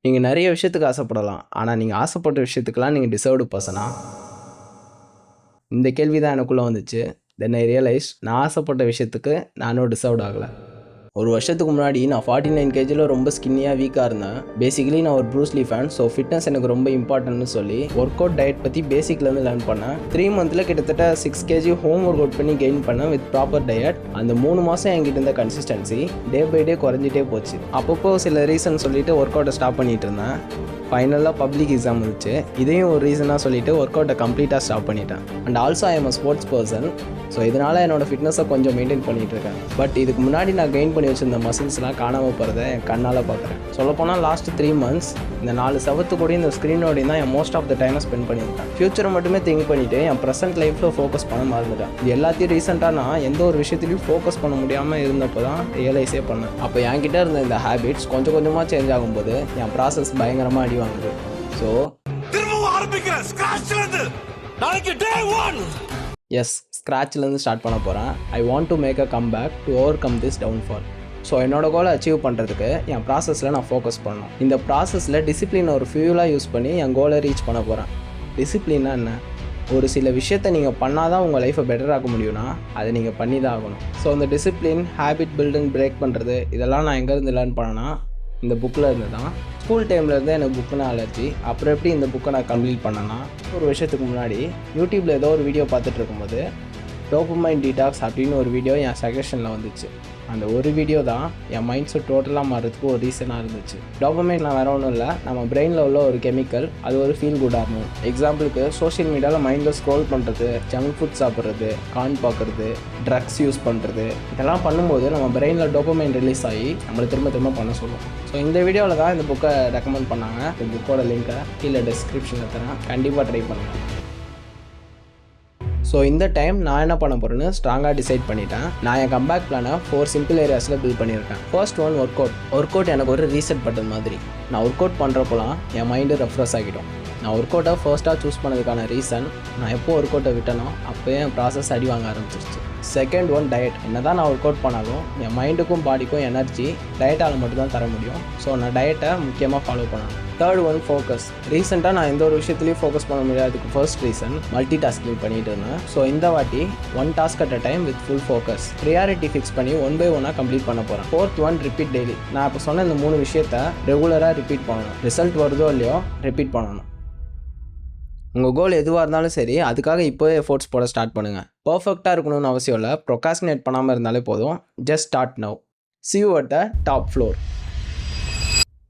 நீங்கள் நிறைய விஷயத்துக்கு ஆசைப்படலாம், ஆனால் நீங்கள் ஆசைப்பட்ட விஷயத்துக்கெல்லாம் நீங்கள் டிசர்வ்டு பர்சனா? இந்த கேள்வி தான் எனக்குள்ளே வந்துச்சு. தென் ஐ ரியலைஸ் நான் ஆசைப்பட்ட விஷயத்துக்கு நானும் டிசர்வ்ட் ஆகலை. ஒரு வருஷத்துக்கு முன்னாடி நான் 49 கேஜியில் ரொம்ப ஸ்கின்னியாக வீக்காக இருந்தேன். பேசிக்கலி நான் ஒரு ப்ரூஸ்லி ஃபேன். ஸோ ஃபிட்னஸ் எனக்கு ரொம்ப இம்பார்ட்டன்ட்னு சொல்லி ஒர்க் அவுட் டயட் பற்றி பேசிக்லேருந்து லேர்ன் பண்ணேன். 3 மந்தில் கிட்டத்தட்ட 6 கேஜி ஹோம் ஒர்க் அவுட் பண்ணி கெயின் பண்ணேன் வித் ப்ராப்பர் டயட். அந்த 3 மாதம் என்கிட்ட இருந்த கன்சிஸ்டன்சி டே பை டே குறைஞ்சிட்டே போச்சு. அப்பப்போ சில ரீசன் சொல்லிவிட்டு ஒர்க் அவுட்டை ஸ்டாப் பண்ணிட்டு இருந்தேன். ஃபைனலாக பப்ளிக் எக்ஸாம் இருந்துச்சு. இதையும் ஒரு ரீசனாக சொல்லிவிட்டு ஒர்க் அவுட்டை கம்ப்ளீட்டாக ஸ்டாப் பண்ணிட்டேன். And also I am a sports person. So இதனால் என்னோடய ஃபிட்னஸை கொஞ்சம் மெயின்டைன் பண்ணிகிட்டு இருக்கேன். பட் இதுக்கு முன்னாடி நான் கெயின் பண்ணி வச்சுருந்த மசில்ஸ்லாம் காணாமல் போகிறத என் கண்ணால் பார்க்குறேன். சொல்லப்போனால் லாஸ்ட் 3 மந்த்ஸ் இந்த 4 செவத்து கூட இந்த ஸ்க்ரீனோடையும் தான் என் மோஸ்ட் ஆஃப் த டைமை ஸ்பெண்ட் பண்ணியிருக்கேன். ஃபியூச்சரை மட்டுமே திங்க் பண்ணிவிட்டு என் ப்ரெசென்ட் லைஃப்பில் ஃபோக்கஸ் பண்ண மறந்துட்டேன். இது எல்லாத்தையும் ரீசெண்டாக நான் எந்த ஒரு விஷயத்துலையும் ஃபோக்கஸ் பண்ண முடியாமல் இருந்தப்போ தான் ரியலைஸே பண்ணேன். அப்போ என்கிட்ட இருந்த இந்த ஹேபிட்ஸ் கொஞ்சம் கொஞ்சமாக சேஞ்ச் ஆகும்போது என் ப்ராசஸ் பயங்கரமாக அடி வாங்குது. ஸோ எஸ், ஸ்க்ராட்ச்லேருந்து ஸ்டார்ட் பண்ண போகிறேன். I want to make a comeback to overcome this downfall. So என்னோடய கோலை அச்சீவ் பண்ணுறதுக்கு என் ப்ராசஸில் நான் ஃபோக்கஸ் பண்ணணும். இந்த ப்ராசஸில் டிசிப்ளினை ஒரு ஃபியூலாக யூஸ் பண்ணி என் கோலை ரீச் பண்ண போகிறேன். டிசிப்ளின்னா என்ன? ஒரு சில விஷயத்தை நீங்கள் பண்ணால் தான் உங்கள் லைஃப்பை பெட்டர் ஆக்க முடியும்னா அதை நீங்கள் பண்ணி தான் ஆகணும். ஸோ இந்த டிசிப்ளின், ஹேபிட் பில்டுன்னு பிரேக் பண்ணுறது இதெல்லாம் நான் எங்கேருந்து லேர்ன் பண்ணேன்னா இந்த புக்கில் இருந்து தான். ஸ்கூல் டைமில் இருந்து எனக்கு புக்குனா அலர்ஜி. அப்புறம் எப்படி இந்த புக்கை நான் கம்ப்ளீட் பண்ணேன்னா, ஒரு வருஷத்துக்கு முன்னாடி யூடியூப்பில் ஏதோ ஒரு வீடியோ பார்த்துட்டு இருக்கும்போது டோபமைன் டீடாக்ஸ் அப்படின்னு ஒரு வீடியோ என் சஜஷனில் வந்துச்சு. அந்த ஒரு வீடியோ தான் என் மைண்ட் செட் டோட்டலாக மாறதுக்கு ஒரு ரீசனாக இருந்துச்சு. டோபமைன்லாம் வேறு ஒன்றும் இல்லை, நம்ம பிரெயினில் உள்ள ஒரு கெமிக்கல். அது ஒரு ஃபீல் குட் ஹார்மோன். எக்ஸாம்பிளுக்கு சோஷியல் மீடியாவில் மைண்டில் ஸ்க்ரோல் பண்ணுறது, ஜங்க் ஃபுட் சாப்பிட்றது, கான் பார்க்குறது, ட்ரக்ஸ் யூஸ் பண்ணுறது, இதெல்லாம் பண்ணும்போது நம்ம பிரெயினில் டோபமைன் ரிலீஸ் ஆகி நம்மளை திரும்ப திரும்ப பண்ண சொல்லும். ஸோ இந்த வீடியோவில் தான் இந்த புக்கை ரெக்கமெண்ட் பண்ணாங்க. இந்த புக்கோட லிங்க்கை கீழே டிஸ்கிரிப்ஷனில் தரேன், கண்டிப்பாக ட்ரை பண்ணுங்கள். ஸோ இந்த டைம் நான் என்ன பண்ண போகிறேன்னு ஸ்ட்ராங்காக டிசைட் பண்ணிட்டேன். நான் என் கம்பேக் பிளானை 4 சிம்பிள் ஏரியாஸில் பில்ட் பண்ணியிருக்கேன். First one work out. Work out எனக்கு ஒரு ரீசெட் பட்டன் மாதிரி. நான் ஒர்க் அவுட் பண்ணுறப்போலாம் என் மைண்டு ரெஃப்ரெஷ் ஆகிடும். நான் ஒர்க் அவுட்டை ஃபர்ஸ்ட்டாக சூஸ் பண்ணதுக்கான ரீசன், நான் எப்போ ஒர்க் அவுட்டை விட்டனோ அப்போயே என் ப்ராசஸ் அடி வாங்க ஆரம்பிச்சிருச்சு. Second one diet. என்ன தான் நான் ஒர்க் அவுட் பண்ணாலும் என் மைண்டுக்கும் பாடிக்கும் எனர்ஜி டயட்டால் மட்டும்தான் தர முடியும். ஸோ நான் டயட்டை முக்கியமாக ஃபாலோ பண்ணணும். Third one focus. ரீசெண்டாக நான் எந்த ஒரு விஷயத்துலையும் ஃபோக்கஸ் பண்ண முடியாததுக்கு ஃபர்ஸ்ட் ரீசன் மல்டி டாஸ்கிங் பண்ணிட்டு இருந்தேன். ஸோ இந்த வாட்டி 1 task at a time with full focus, priority fix பண்ணி 1 by 1 கம்ப்ளீட் பண்ண போகிறேன். Fourth one repeat daily. நான் இப்போ சொன்ன இந்த 3 விஷயத்தை ரெகுலராக ரிப்பீட் பண்ணணும். ரிசல்ட் வருதோ இல்லையோ ரிப்பீட் பண்ணணும். உங்கள் கோல் எதுவாக இருந்தாலும் சரி, அதுக்காக இப்போவே எஃபோர்ட்ஸ் போட ஸ்டார்ட் பண்ணுங்கள். பர்ஃபெக்டாக இருக்கணும்னு அவசியம் இல்லை, ப்ரொகாஸ்டினேட் பண்ணாமல் இருந்தாலே போதும். Just start now. See you at the top floor.